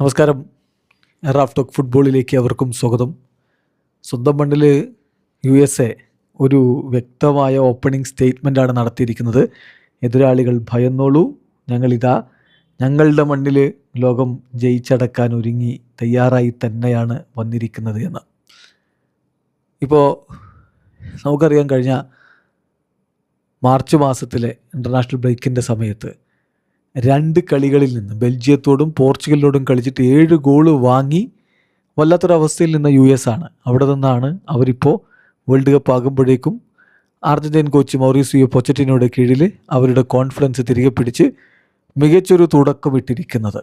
നമസ്കാരം. Raf talk ഫുട്ബോളിലേക്ക് അവർക്കും സ്വാഗതം. സ്വന്തം മണ്ണിൽ USA ഒരു വ്യക്തമായ ഓപ്പണിംഗ് സ്റ്റേറ്റ്മെൻറ്റാണ് നടത്തിയിരിക്കുന്നത്. എതിരാളികൾ ഭയന്നോളൂ, ഞങ്ങളുടെ മണ്ണിൽ ലോകം ജയിച്ചടക്കാൻ ഒരുങ്ങി തയ്യാറായി തന്നെയാണ് വന്നിരിക്കുന്നത് എന്ന്. ഇപ്പോൾ നമുക്കറിയാം, കഴിഞ്ഞ മാർച്ച് മാസത്തിലെ ഇൻ്റർനാഷണൽ ബ്രേക്കിൻ്റെ സമയത്ത് 2 കളികളിൽ നിന്ന് ബെൽജിയത്തോടും പോർച്ചുഗലിനോടും കളിച്ചിട്ട് 7 ഗോള് വാങ്ങി വല്ലാത്തൊരവസ്ഥയിൽ നിന്ന് US ആണ്. അവിടെ നിന്നാണ് അവരിപ്പോൾ വേൾഡ് കപ്പ് ആകുമ്പോഴേക്കും അർജൻറ്റീൻ കോച്ച് മൗറീസിയോ പൊച്ചറ്റിനോയുടെ കീഴിൽ അവരുടെ കോൺഫിഡൻസ് തിരികെ പിടിച്ച് മികച്ചൊരു തുടക്കം ഇട്ടിരിക്കുന്നത്.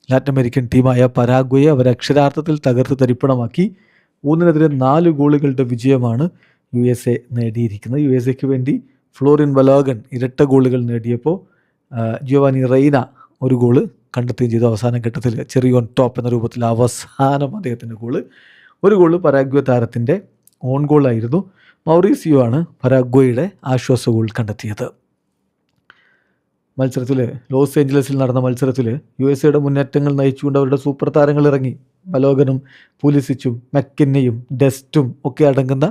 ലാറ്റിൻ അമേരിക്കൻ ടീമായ പരാഗ്വയെ അവർ അക്ഷരാർത്ഥത്തിൽ തകർത്ത് തരിപ്പണമാക്കി 3-4 ഗോളുകളുടെ വിജയമാണ് USA നേടിയിരിക്കുന്നത്. USAക്ക് വേണ്ടി ഫ്ലോറിൻ ബലോഗൻ ഇരട്ട ഗോളുകൾ നേടിയപ്പോൾ ജിയോവാനി റെയ്ന ഒരു ഗോള് കണ്ടെത്തുകയും ചെയ്തു. അവസാന ഘട്ടത്തിൽ ചെറിയോൺ ടോപ്പ് എന്ന രൂപത്തിൽ അവസാനം അദ്ദേഹത്തിൻ്റെ ഒരു ഗോള് പരാഗ്വ താരത്തിൻ്റെ ഓൺ ഗോളായിരുന്നു. മൗറീസിയോ ആണ് പരാഗ്വയുടെ ആശ്വാസ ഗോൾ കണ്ടെത്തിയത്. മത്സരത്തിൽ ലോസ് ഏഞ്ചലസിൽ നടന്ന മത്സരത്തിൽ USAയുടെ മുന്നേറ്റങ്ങൾ നയിച്ചുകൊണ്ട് അവരുടെ സൂപ്പർ താരങ്ങൾ ഇറങ്ങി. ബലോഗനും പുലിസിച്ചും മെക്കന്നയും ഡെസ്റ്റും ഒക്കെ അടങ്ങുന്ന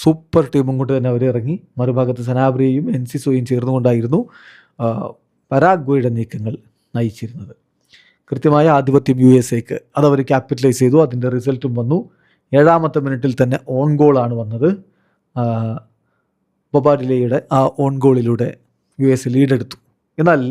സൂപ്പർ ടീമും കൊണ്ട് തന്നെ അവർ ഇറങ്ങി. മറുഭാഗത്ത് സനാബ്രിയയും എൻസിസോയും ചേർന്നുകൊണ്ടായിരുന്നു പരാഗ്വയുടെ നീക്കങ്ങൾ നയിച്ചിരുന്നത്. കൃത്യമായ ആധിപത്യം USAക്ക് അതവർ ക്യാപിറ്റലൈസ് ചെയ്തു. അതിൻ്റെ റിസൾട്ടും വന്നു. 7ാമത്തെ മിനിറ്റിൽ തന്നെ ഓൺ ഗോളാണ് വന്നത്. ബൊബാഡിലയുടെ ആ ഓൺ ഗോളിലൂടെ USA ലീഡെടുത്തു. എന്നാൽ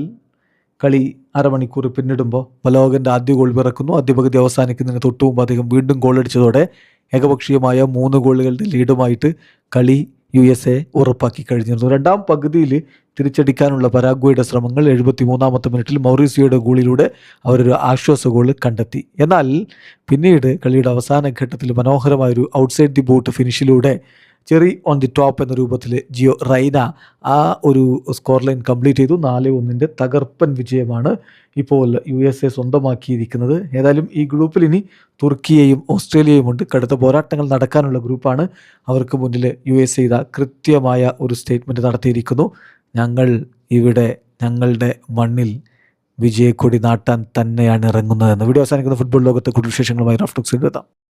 കളി അരമണിക്കൂർ പിന്നിടുമ്പോൾ ബലോഗൻ്റെ ആദ്യ ഗോൾ പിറക്കുന്നു. ആദ്യ പകുതി അവസാനിക്കുന്നതിന് തൊട്ടു മുമ്പ് അദ്ദേഹം വീണ്ടും ഗോളടിച്ചതോടെ ഏകപക്ഷീയമായ 3 ഗോളുകളുടെ ലീഡുമായിട്ട് കളി USA ഉറപ്പാക്കി കഴിഞ്ഞിരുന്നു. 2ാം പകുതിയിൽ തിരിച്ചടിക്കാനുള്ള പരാഗ്വയുടെ ശ്രമങ്ങൾ 73ാമത്തെ മിനിറ്റിൽ മൗറീസിയോയുടെ ഗോളിലൂടെ അവരൊരു ആശ്വാസ ഗോൾ കണ്ടെത്തി. എന്നാൽ പിന്നീട് കളിയുടെ അവസാന ഘട്ടത്തിൽ മനോഹരമായൊരു ഔട്ട്സൈഡ് ദി ബോട്ട് ഫിനിഷിലൂടെ ചെറി ഓൺ ദി ടോപ്പ് എന്ന രൂപത്തിൽ ജിയോ റൈന ആ ഒരു സ്കോർ ലൈൻ കംപ്ലീറ്റ് ചെയ്തു. 4-1 തകർപ്പൻ വിജയമാണ് ഇപ്പോൾ USA സ്വന്തമാക്കിയിരിക്കുന്നത്. ഏതായാലും ഈ ഗ്രൂപ്പിൽ ഇനി തുർക്കിയെയും ഓസ്ട്രേലിയയും ഉണ്ട്. കടുത്ത പോരാട്ടങ്ങൾ നടക്കാനുള്ള ഗ്രൂപ്പാണ്. അവർക്ക് മുന്നിൽ USA ഇതാ കൃത്യമായ ഒരു സ്റ്റേറ്റ്മെൻറ്റ് നടത്തിയിരിക്കുന്നു. ഞങ്ങൾ ഇവിടെ ഞങ്ങളുടെ മണ്ണിൽ വിജയക്കൊടി നാട്ടാൻ തന്നെയാണ് ഇറങ്ങുന്നതെന്ന്. വീഡിയോ അവസാനിക്കുന്ന ഫുട്ബോൾ ലോകത്തെ കൂടുതൽ വിശേഷങ്ങളുമായി റാഫ് ടോക്സിൽ എത്താം.